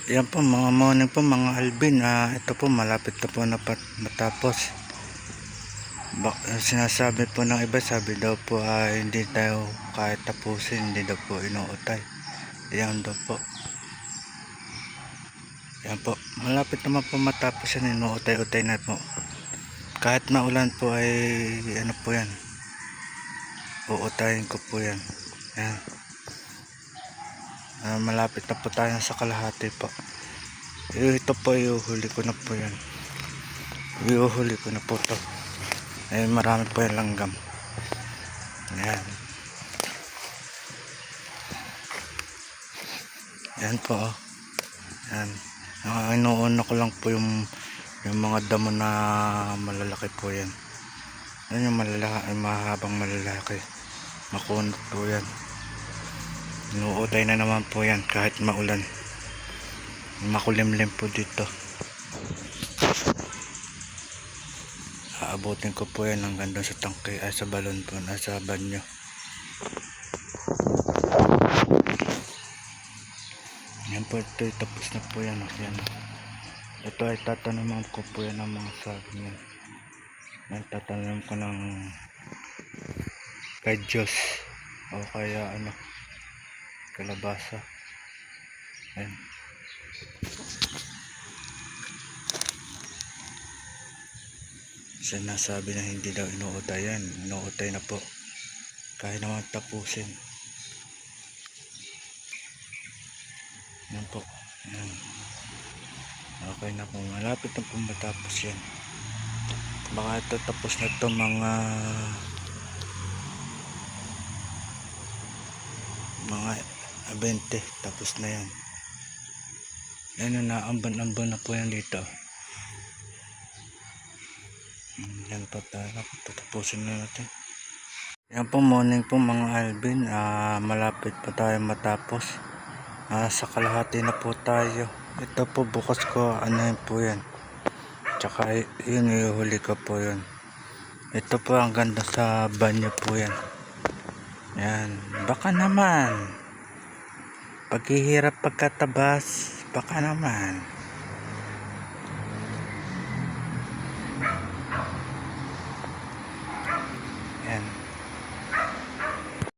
Yan po mga morning po mga Alvin. Ito po malapit na po matapos. Sinasabi po ng iba, sabi daw po hindi tayo kahit tapusin, hindi daw po inuutay. Yan daw po. Yan po, malapit naman po matapos yan, inuutay-utay na po. Kahit maulan po ay ano po yan, uutayin ko po yan. Yan. Malapit na po tayo sa kalahati po. Ito po, iuhuli ko na po yan. Iuhuli ko na po to. Ay marami po yung langgam. Yan. Yan po. Yan. Inuuna ko lang po yung mga damo na malalaki po yan. Yan yung malalaki, mahabang malalaki. Makunot po yan. Inuutay na naman po yan kahit maulan. Makulimlim po dito. Aabutin ko po yan hanggang doon sa tangke, ay sa balon po, sa banyo. Yan po, ito tapos na po yan. Yan. Ito ay tatanaman ko po yan ng mga saging yan. Yan, tatanaman ko ng kadyos o kaya ano, kalabasa. Yan. Sinasabi na hindi daw inuutay yan. Inuutay na po. Kaya naman tapusin. Yan po. Yan. Okay na po. Malapit na po matapos yan. Baka ito tapos na ito mga 20. Tapos na yan. Yan na, amban-amban na po yan dito. Yan po tayo. Tatapusin na natin. Yan po, morning po mga Alvin. Malapit pa tayo matapos. Sa kalahati na po tayo. Ito po bukas ko, ano yun po yan. Tsaka yun, ihuli ko po yun. Ito po ang ganda sa banyo po yan. Yan. Baka naman. Paghihirap pagkatabas. Baka naman.